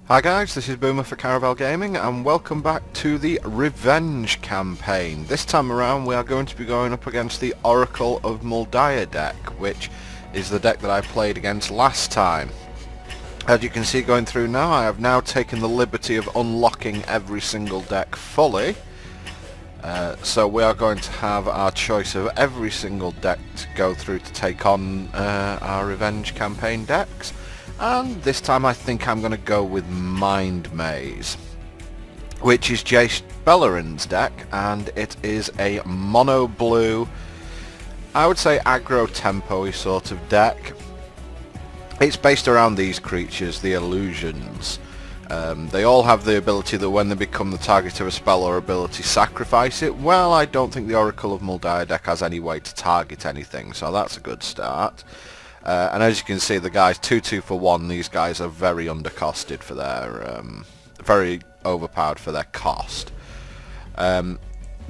Hi guys, this is Boomer for Caravel Gaming and welcome back to the Revenge campaign. This time around we are going to be going up against the Oracle of Daya deck, which is the deck that I played against last time. As you can see going through now, I have now taken the liberty of unlocking every single deck fully. So we are going to have our choice of every single deck to go through to take on our Revenge campaign decks. And this time I think I'm going to go with Mind Maze, which is Jace Bellerin's deck, and it is a mono blue, I would say aggro tempo-y sort of deck. It's based around these creatures, the illusions. They all have the ability that when they become the target of a spell or ability, sacrifice it. Well, I don't think the Oracle of Daya deck has any way to target anything, so that's a good start. And as you can see, the guys 2-2 for 1. These guys are very undercosted for their, very overpowered for their cost.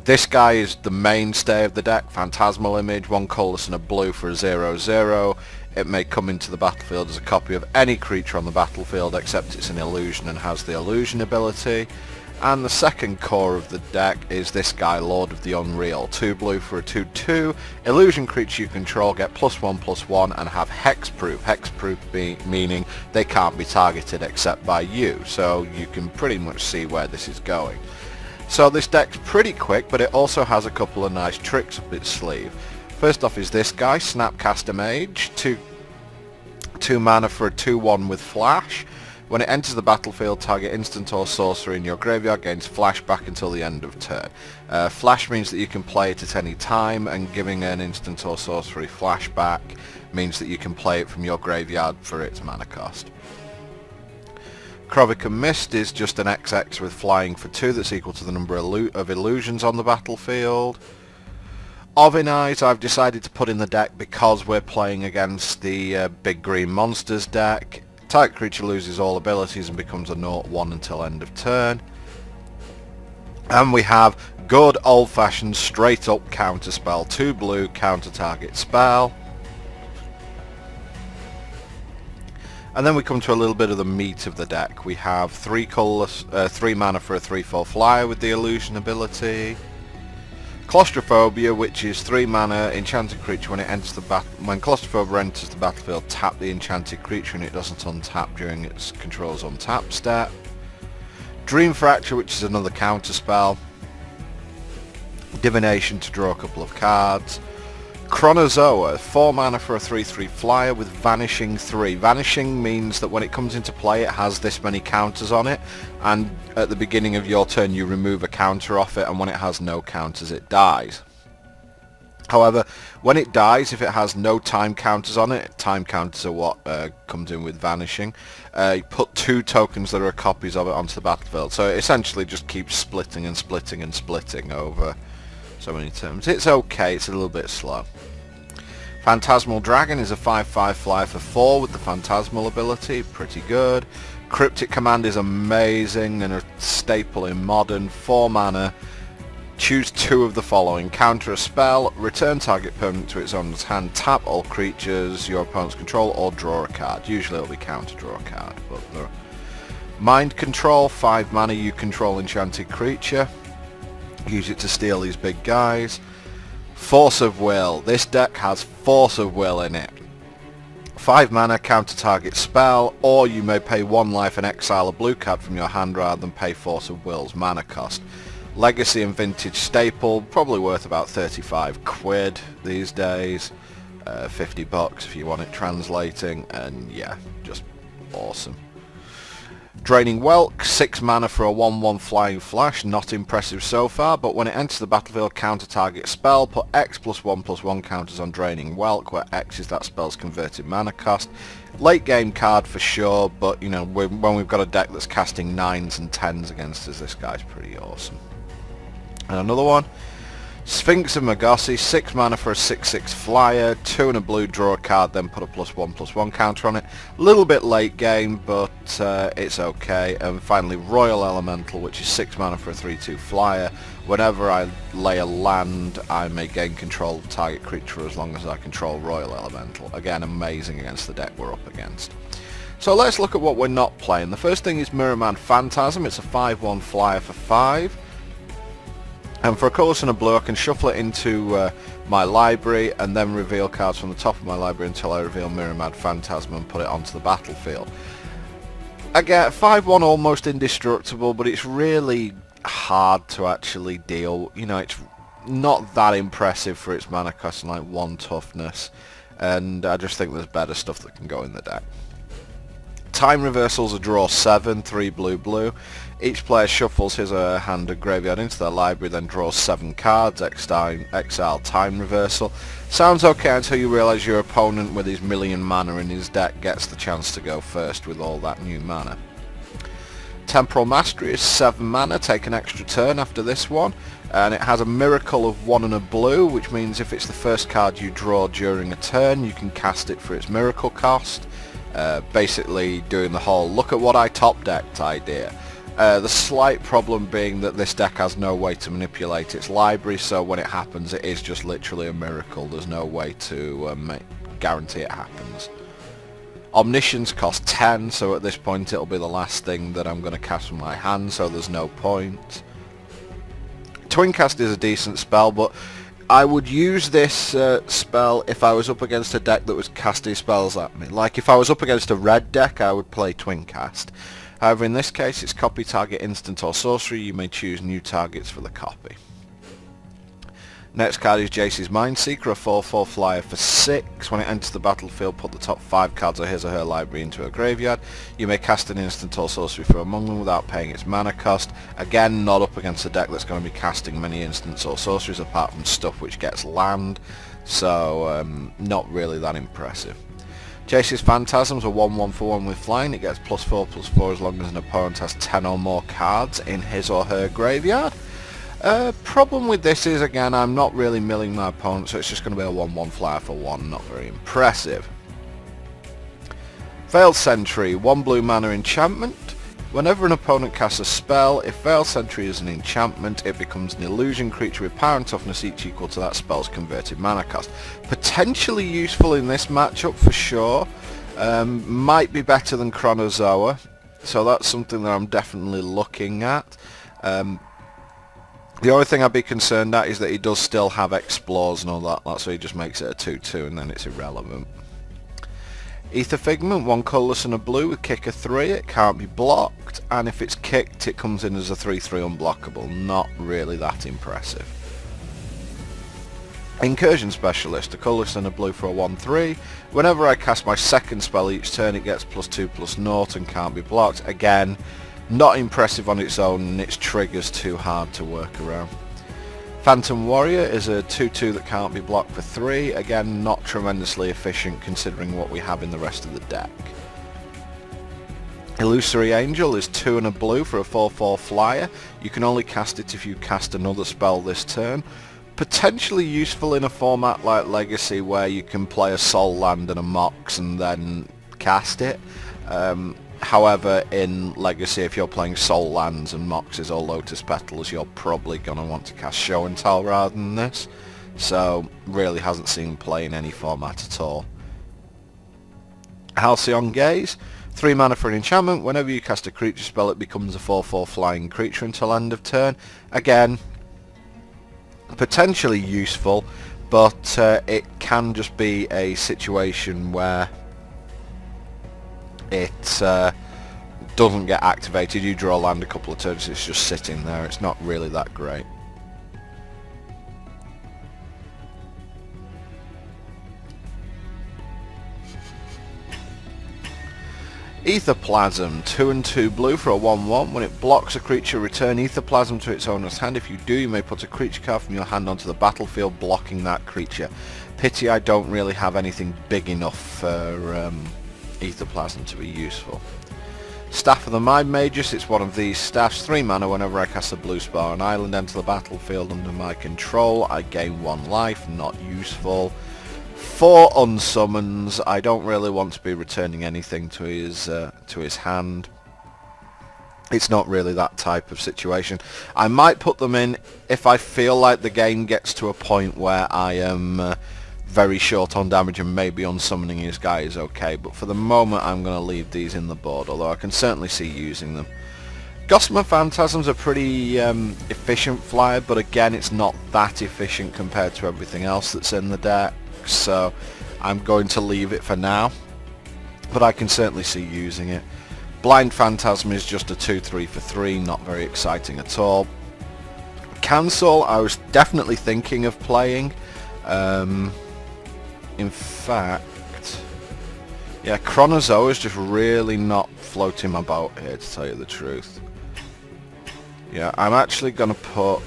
This guy is the mainstay of the deck. Phantasmal Image, 1 colorless and a blue for a 0/0. It may come into the battlefield as a copy of any creature on the battlefield except it's an illusion and has the illusion ability. And the second core of the deck is this guy, Lord of the Unreal. 2 blue for a 2/2. Illusion creature you control get +1/+1 and have hexproof. Hexproof meaning they can't be targeted except by you. So you can pretty much see where this is going. So this deck's pretty quick, but it also has a couple of nice tricks up its sleeve. First off is this guy, Snapcaster Mage. 2 mana for a 2/1 with flash. When it enters the battlefield, target instant or sorcery in your graveyard gains flashback until the end of turn. Flash means that you can play it at any time, and giving an instant or sorcery flashback means that you can play it from your graveyard for its mana cost. Krovica Mist is just an XX with flying for 2 that's equal to the number of illusions on the battlefield. Ovin Eyes I've decided to put in the deck because we're playing against the Big Green Monsters deck. Target creature loses all abilities and becomes a 0/1 until end of turn. And we have good old-fashioned straight-up counter spell. 2 blue, counter target spell. And then we come to a little bit of the meat of the deck. We have 3 colorless, 3 mana for a 3/4 flyer with the illusion ability. Claustrophobia, which is 3 mana enchanted creature. When Claustrophobia enters the battlefield, tap the enchanted creature and it doesn't untap during its control's untap step. Dream Fracture, which is another counter spell. Divination to draw a couple of cards. Chronozoa, 4 mana for a 3/3 flyer with Vanishing 3. Vanishing means that when it comes into play it has this many counters on it, and at the beginning of your turn you remove a counter off it, and when it has no counters it dies. However, when it dies, if it has no time counters on it, time counters are what comes in with Vanishing, you put 2 tokens that are copies of it onto the battlefield. So it essentially just keeps splitting and splitting and splitting over so many turns. It's okay, it's a little bit slow. Phantasmal Dragon is a 5/5 flyer for 4 with the Phantasmal ability, pretty good. Cryptic Command is amazing and a staple in Modern. 4 mana, choose 2 of the following. Counter a spell, return target permanent to its owner's hand, tap all creatures your opponents control, or draw a card. Usually it'll be counter draw a card, but Mind Control, 5 mana, you control enchanted creature. Use it to steal these big guys. Force of Will. This deck has Force of Will in it. 5 mana, counter target spell, or you may pay 1 life and exile a blue card from your hand rather than pay Force of Will's mana cost. Legacy and Vintage staple, probably worth about 35 quid these days. 50 bucks if you want it translating, and yeah, just awesome. Draining Whelk, 6 mana for a 1/1 flying flash, not impressive so far, but when it enters the battlefield, counter target spell, put X +1/+1 counters on Draining Whelk, where X is that spell's converted mana cost. Late game card for sure, but you know, when we've got a deck that's casting 9s and 10s against us, this guy's pretty awesome. And another one, Sphinx of Magossi, 6 mana for a 6/6 flyer, 2 and a blue, draw a card, then put a +1/+1 counter on it. A little bit late game, but it's okay. And finally Royal Elemental, which is 6 mana for a 3/2 flyer. Whenever I lay a land, I may gain control of the target creature as long as I control Royal Elemental. Again, amazing against the deck we're up against. So let's look at what we're not playing. The first thing is Mirror-Man Phantasm. It's a 5/1 flyer for 5. And for a colourless and a blue, I can shuffle it into my library and then reveal cards from the top of my library until I reveal Mirror-Man Phantasm and put it onto the battlefield. Again, 5/1 almost indestructible, but it's really hard to actually deal. You know, it's not that impressive for its mana cost and like 1 toughness, and I just think there's better stuff that can go in the deck. Time Reversal's a draw 7, 3 blue blue. Each player shuffles his or her hand and graveyard into their library, then draws 7 cards, exile Time Reversal. Sounds okay until you realise your opponent with his million mana in his deck gets the chance to go first with all that new mana. Temporal Mastery is 7 mana, take an extra turn after this one, and it has a miracle of 1 and a blue, which means if it's the first card you draw during a turn, you can cast it for its miracle cost. Basically doing the whole look at what I top decked idea. The slight problem being that this deck has no way to manipulate its library, so when it happens it is just literally a miracle. There's no way to guarantee it happens. Omniscience costs 10, so at this point it'll be the last thing that I'm going to cast from my hand, so there's no point. Twincast is a decent spell, but I would use this spell if I was up against a deck that was casting spells at me. Like if I was up against a red deck, I would play Twincast. However, in this case, it's copy target instant or sorcery. You may choose new targets for the copy. Next card is Jace's Mindseeker, a 4/4 flyer for 6. When it enters the battlefield, put the top 5 cards of his or her library into a graveyard. You may cast an instant or sorcery from among them without paying its mana cost. Again, not up against a deck that's going to be casting many instants or sorceries apart from stuff which gets land, so not really that impressive. Jace's Phantasm's a 1/1 for 1 with flying. It gets +4/+4 as long as an opponent has 10 or more cards in his or her graveyard. Problem with this is, again, I'm not really milling my opponent, so it's just going to be a 1/1 flyer for 1, not very impressive. Veiled Sentry, 1 blue mana enchantment. Whenever an opponent casts a spell, if Veiled Sentry is an enchantment, it becomes an illusion creature with power and toughness each equal to that spell's converted mana cost. Potentially useful in this matchup for sure. Might be better than Chronozoa, so that's something that I'm definitely looking at. The only thing I'd be concerned at is that he does still have Explores and all that, so he just makes it a 2/2 and then it's irrelevant. Ether Figment, 1 colourless and a blue with kicker 3, it can't be blocked, and if it's kicked it comes in as a 3/3 unblockable, not really that impressive. Incursion Specialist, a colourless and a blue for a 1/3, whenever I cast my second spell each turn it gets +2/+0 and can't be blocked. Again, not impressive on its own, and its trigger's too hard to work around. Phantom Warrior is a 2/2 that can't be blocked for 3. Again, not tremendously efficient considering what we have in the rest of the deck. Illusory Angel is 2 and a blue for a 4/4 flyer. You can only cast it if you cast another spell this turn. Potentially useful in a format like Legacy where you can play a Soul Land and a Mox and then cast it. However, in Legacy, if you're playing Soul Lands and Moxes or Lotus Petals, you're probably going to want to cast Show and Tell rather than this. So, really hasn't seen play in any format at all. Halcyon Gaze, 3 mana for an enchantment. Whenever you cast a creature spell, it becomes a 4/4 flying creature until end of turn. Again, potentially useful, but it can just be a situation where it doesn't get activated. You draw land a couple of turns, it's just sitting there. It's not really that great. Etherplasm, 2 and 2 blue for a 1/1. When it blocks a creature, return Etherplasm to its owner's hand. If you do, you may put a creature card from your hand onto the battlefield, blocking that creature. Pity I don't really have anything big enough for Etherplasm to be useful. Staff of the Mind Magus, it's one of these staffs, 3 mana. Whenever I cast a blue spell on an island, enter the battlefield under my control, I gain 1 life, not useful. 4 unsummons, I don't really want to be returning anything to his hand. It's not really that type of situation. I might put them in if I feel like the game gets to a point where I am very short on damage and maybe unsummoning his guy is okay, but for the moment I'm going to leave these in the board, although I can certainly see using them. Gossamer Phantasm's a pretty efficient flyer, but again it's not that efficient compared to everything else that's in the deck, so I'm going to leave it for now, but I can certainly see using it. Blind Phantasm is just a 2-3 for 3, not very exciting at all. Cancel, I was definitely thinking of playing. In fact, yeah, Chronozoa is just really not floating my boat here, to tell you the truth. Yeah, I'm actually gonna put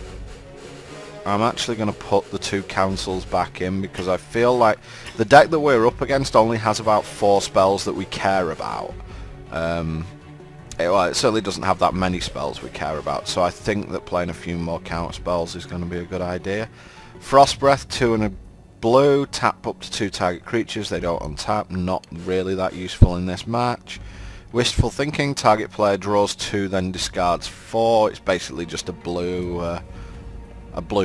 the 2 councils back in, because I feel like the deck that we're up against only has about 4 spells that we care about. It certainly doesn't have that many spells we care about, so I think that playing a few more counter spells is going to be a good idea. Frost Breath, 2 and a blue, tap up to 2 target creatures, they don't untap, not really that useful in this match. Wistful Thinking, target player draws 2 then discards 4, it's basically just a blue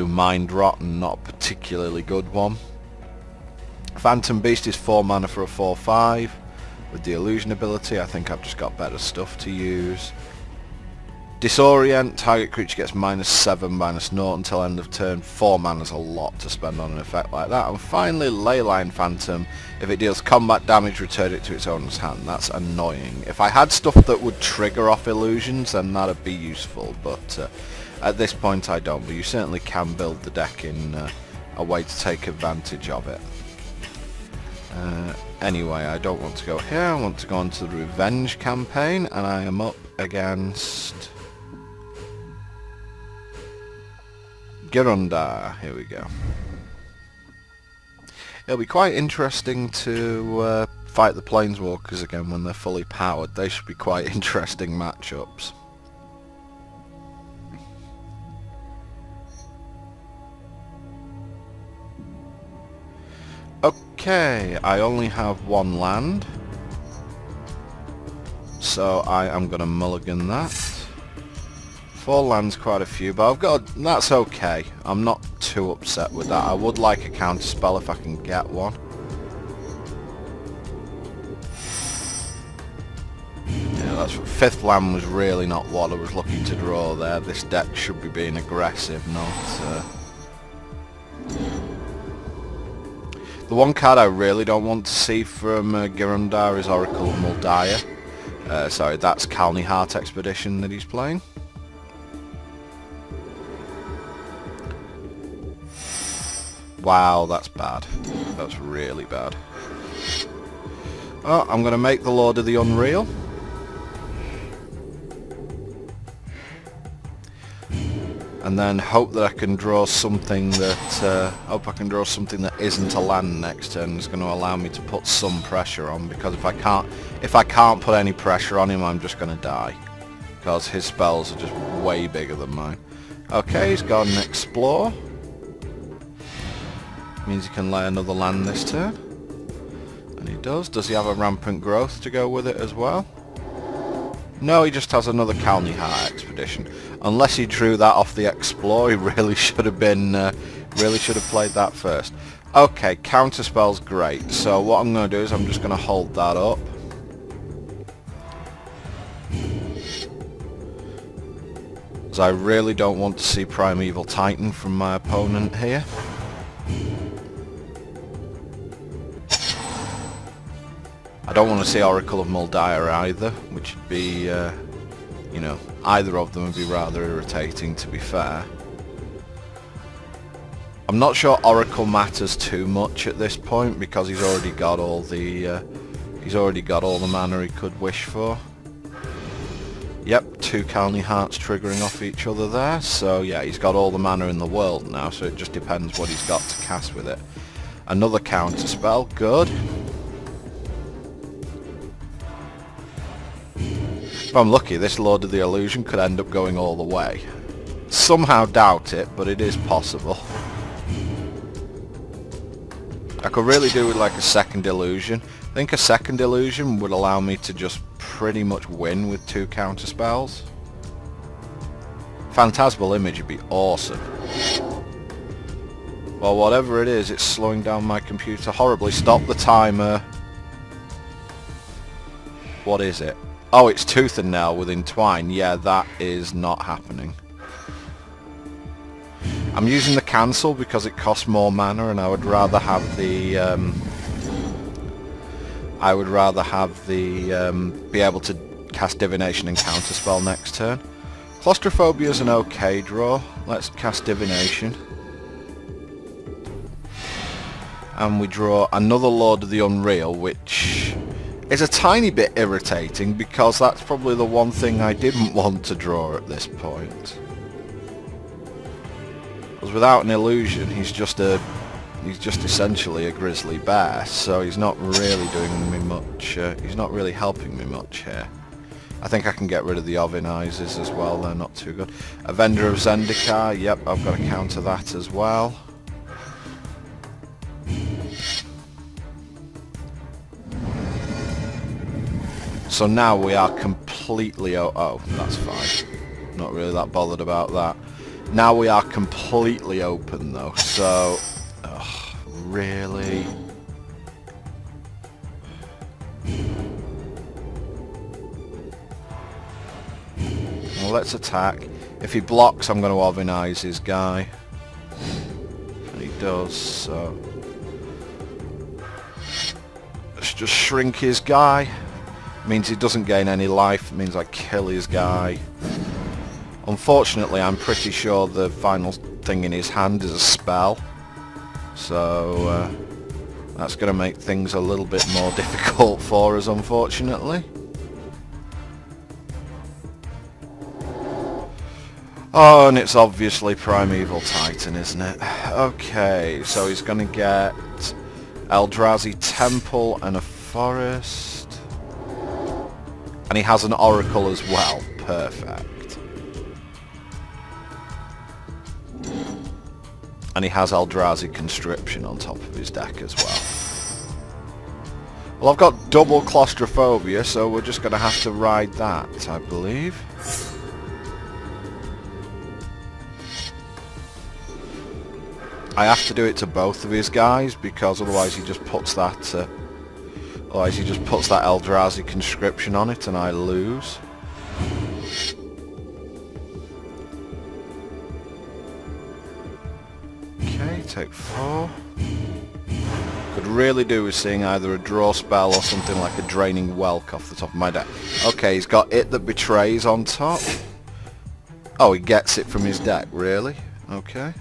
Mind Rot and not a particularly good one. Phantom Beast is 4 mana for a 4/5. With the illusion ability, I think I've just got better stuff to use. Disorient, target creature gets -7, -0 until end of turn. 4 mana's a lot to spend on an effect like that. And finally, Leyline Phantom. If it deals combat damage, return it to its owner's hand. That's annoying. If I had stuff that would trigger off illusions, then that'd be useful, but at this point I don't. But you certainly can build the deck in a way to take advantage of it. Anyway, I don't want to go here, I want to go on to the Revenge campaign, and I am up against Girundar. Here we go. It'll be quite interesting to fight the Planeswalkers again when they're fully powered. They should be quite interesting matchups. Okay, I only have 1 land, so I am going to mulligan that. 4 lands, quite a few, but that's okay. I'm not too upset with that. I would like a counter spell if I can get one. Yeah, that's 5th land was really not what I was looking to draw there. This deck should be being aggressive, not... The one card I really don't want to see from Girundar is Oracle of Muldaya. Sorry, that's Kalni Heart Expedition that he's playing. Wow, that's bad. That's really bad. Oh, I'm going to make the Lord of the Unreal. And then hope that I can draw something that isn't a land next turn. Is going to allow me to put some pressure on, because if I can't put any pressure on him, I'm just going to die, because his spells are just way bigger than mine. Okay, he's got an Explore. Means he can lay another land this turn, and he does. Does he have a Rampant Growth to go with it as well? No, he just has another Kalni Heart Expedition. Unless he drew that off the Explore, he really should have played that first. Okay, counterspell's great. So what I'm going to do is I'm just going to hold that up. As I really don't want to see Primeval Titan from my opponent here. I don't want to see Oracle of Muldaya either, which would be, you know, either of them would be rather irritating, to be fair. I'm not sure Oracle matters too much at this point, because he's already got all the mana he could wish for. Yep, 2 Kalni Hearts triggering off each other there, so yeah, he's got all the mana in the world now, so it just depends what he's got to cast with it. Another counter spell, good. If I'm lucky, this Lord of the Illusion could end up going all the way. Somehow doubt it, but it is possible. I could really do with like a second illusion. I think a second illusion would allow me to just pretty much win with 2 counter spells. Phantasmal Image would be awesome. Well, whatever it is, it's slowing down my computer horribly. Stop the timer. What is it? Oh, it's Tooth and Nail with Entwine. Yeah, that is not happening. I'm using the cancel because it costs more mana, and I would rather have the be able to cast Divination and Counterspell next turn. Claustrophobia is an okay draw. Let's cast Divination. And we draw another Lord of the Unreal, which is a tiny bit irritating because that's probably the one thing I didn't want to draw at this point. Because without an illusion, he's just essentially a grizzly bear, so he's not really doing me much. He's not really helping me much here. I think I can get rid of the Ovinizers as well. They're not too good. Avenger of Zendikar. Yep, I've got to counter that as well. So now we are completely... Oh, that's fine. Not really that bothered about that. Now we are completely open though, so... Ugh, really? Well, let's attack. If he blocks, I'm going to Ovinize his guy. And he does, so... Let's just shrink his guy. Means he doesn't gain any life. It means I kill his guy. Unfortunately, I'm pretty sure the final thing in his hand is a spell. So, that's going to make things a little bit more difficult for us, unfortunately. Oh, and it's obviously Primeval Titan, isn't it? Okay, so he's going to get Eldrazi Temple and a Forest. And he has an Oracle as well. Perfect. And he has Eldrazi Conscription on top of his deck as well. Well, I've got double Claustrophobia, so we're just going to have to ride that, I believe. I have to do it to both of his guys, because otherwise he just puts that... Otherwise he just puts that Eldrazi Conscription on it and I lose. Okay, take 4. Could really do with seeing either a draw spell or something like a Draining Whelk off the top of my deck. Okay, he's got It That Betrays on top. Oh, he gets it from his deck, really? Okay.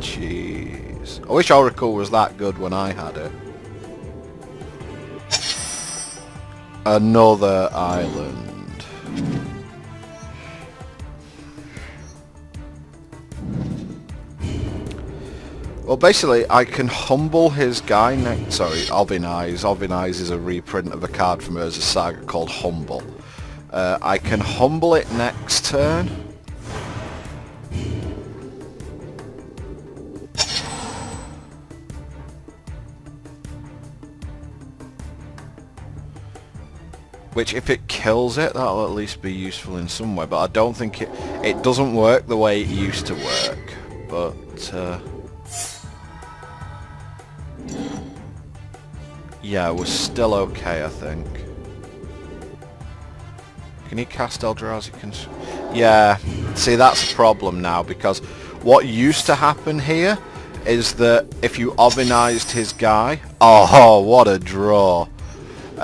Jeez. I wish Oracle was that good when I had it. Another island. Well, basically, I can humble his guy next... Sorry, Ovinize. Ovinize is a reprint of a card from Urza's Saga called Humble. I can humble it next turn. Which, if it kills it, that'll at least be useful in some way. But I don't think it doesn't work the way it used to work. But, yeah, it was still okay, I think. Can he cast Eldrazi? Yeah, see, that's a problem now, because what used to happen here is that if you Ovinized his guy... Oh, what a draw.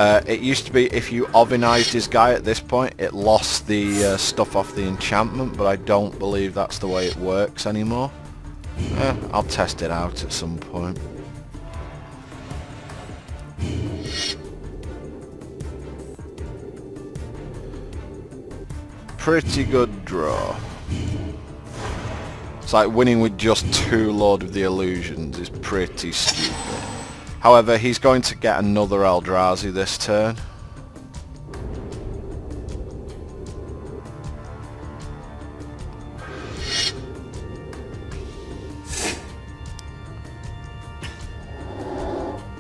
It used to be if you Ovinized his guy at this point, it lost the stuff off the enchantment, but I don't believe that's the way it works anymore. I'll test it out at some point. Pretty good draw. It's like winning with just 2 Lord of the Illusions is pretty stupid. However, he's going to get another Eldrazi this turn.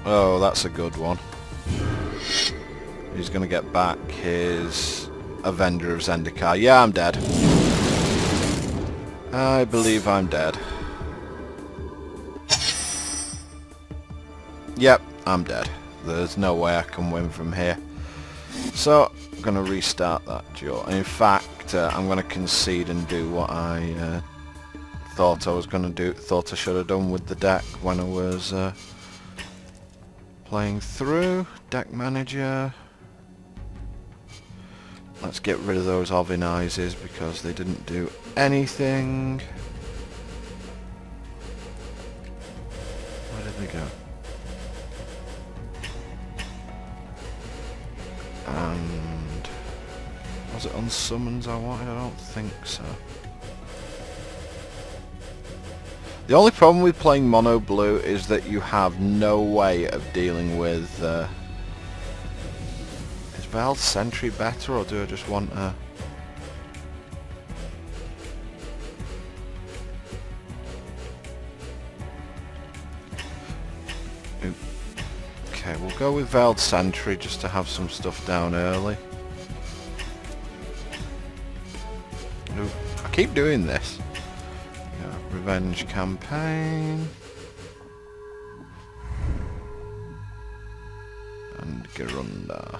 Oh, that's a good one. He's going to get back his Avenger of Zendikar. Yeah, I'm dead. I believe I'm dead. Yep, I'm dead. There's no way I can win from here. So, I'm going to restart that draw. In fact, I'm going to concede and do what I thought I was going to do. Thought I should have done with the deck when I was playing through. Deck manager. Let's get rid of those Ovinizes because they didn't do anything. Where did they go? And was it on summons I wanted? I don't think so. The only problem with playing mono blue is that you have no way of dealing with... is Veiled Sentry better, or do I just want a... Okay, we'll go with Veiled Sentry just to have some stuff down early. Ooh, I keep doing this. Yeah, Revenge Campaign. And Garunda.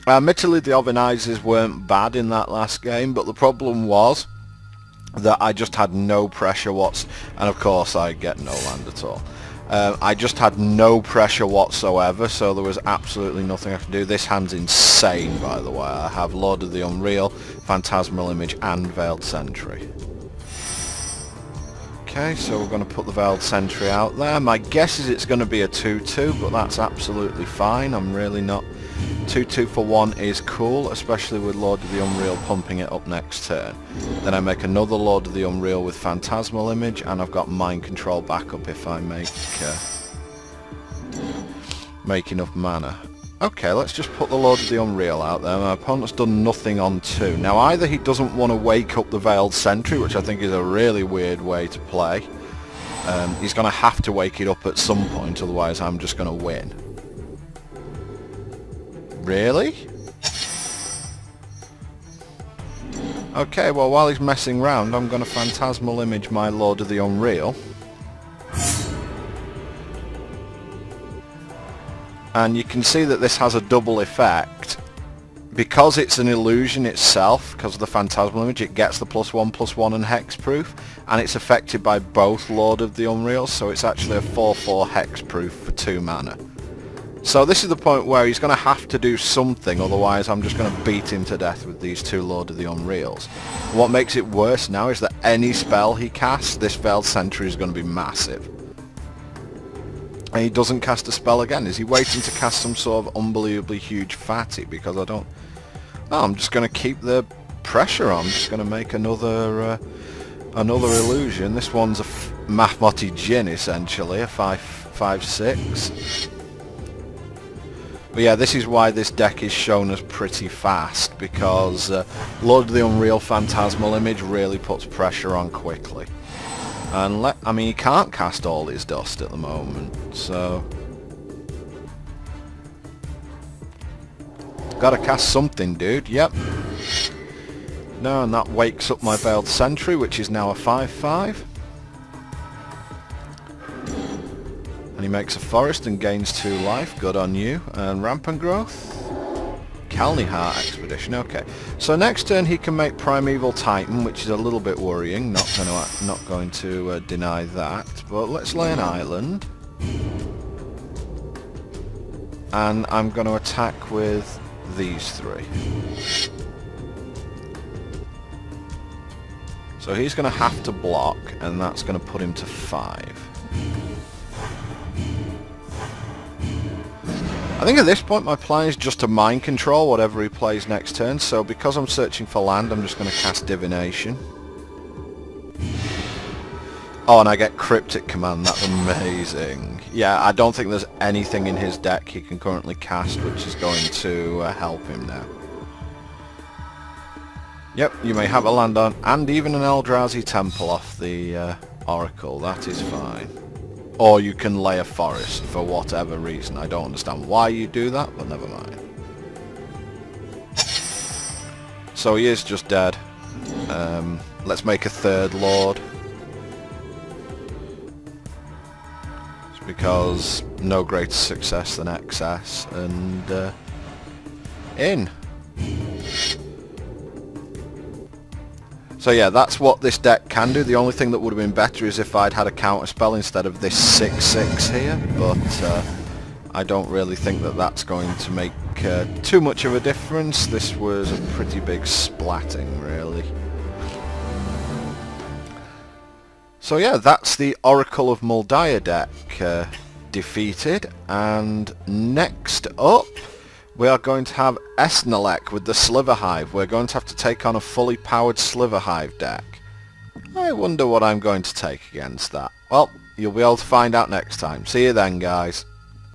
Admittedly, the Ovenizers weren't bad in that last game, but the problem was that I just had no pressure and of course I get no land at all. I just had no pressure whatsoever, so there was absolutely nothing I could do. This hand's insane, by the way. I have Lord of the Unreal, Phantasmal Image and Veiled Sentry. Okay, so we're going to put the Veiled Sentry out there. My guess is it's going to be a 2-2, but that's absolutely fine. I'm really not... 2-2 for 1 is cool, especially with Lord of the Unreal pumping it up next turn. Then I make another Lord of the Unreal with Phantasmal Image, and I've got Mind Control backup if I make enough mana. Okay, let's just put the Lord of the Unreal out there. My opponent's done nothing on 2. Now either he doesn't want to wake up the Veiled Sentry, which I think is a really weird way to play. He's going to have to wake it up at some point, otherwise I'm just going to win. Really? Okay, well while he's messing around, I'm going to Phantasmal Image my Lord of the Unreal. And you can see that this has a double effect. Because it's an illusion itself, because of the Phantasmal Image, it gets the +1/+1 and hexproof, and it's affected by both Lord of the Unreal, so it's actually a 4/4 hexproof for 2 mana. So this is the point where he's going to have to do something, otherwise I'm just going to beat him to death with these 2 Lord of the Unreals. And what makes it worse now is that any spell he casts, this Veiled Sentry is going to be massive. And he doesn't cast a spell again. Is he waiting to cast some sort of unbelievably huge fatty? Because I don't... No, I'm just going to keep the pressure on. I'm just going to make another illusion. This one's a Mahmoti Jinn, essentially, a 5/6. But yeah, this is why this deck is shown as pretty fast, because Lord of the Unreal Phantasmal Image really puts pressure on quickly. And I mean, he can't cast all his dust at the moment, so... Gotta cast something, dude, yep. No, and that wakes up my Veiled Sentry, which is now a 5/5. And he makes a forest and gains 2 life. Good on you. And Rampant Growth. Kalni Heart Expedition. Okay. So next turn he can make Primeval Titan, which is a little bit worrying. Not going to deny that. But let's lay an island. And I'm going to attack with these 3. So he's going to have to block, and that's going to put him to 5. I think at this point my plan is just to mind control whatever he plays next turn, so because I'm searching for land, I'm just going to cast Divination. Oh, and I get Cryptic Command, that's amazing. Yeah, I don't think there's anything in his deck he can currently cast which is going to help him now. Yep, you may have a land on, and even an Eldrazi Temple off the Oracle, that is fine. Or you can lay a forest for whatever reason. I don't understand why you do that, but never mind. So he is just dead. Let's make a 3rd Lord. because no greater success than excess, and in. So yeah, that's what this deck can do. The only thing that would have been better is if I'd had a counter spell instead of this 6/6 here, but I don't really think that that's going to make too much of a difference. This was a pretty big splatting, really. So yeah, that's the Oracle of Daya deck defeated, and next up we are going to have Esnalek with the Sliverhive. We're going to have to take on a fully powered Sliverhive deck. I wonder what I'm going to take against that. Well, you'll be able to find out next time. See you then, guys.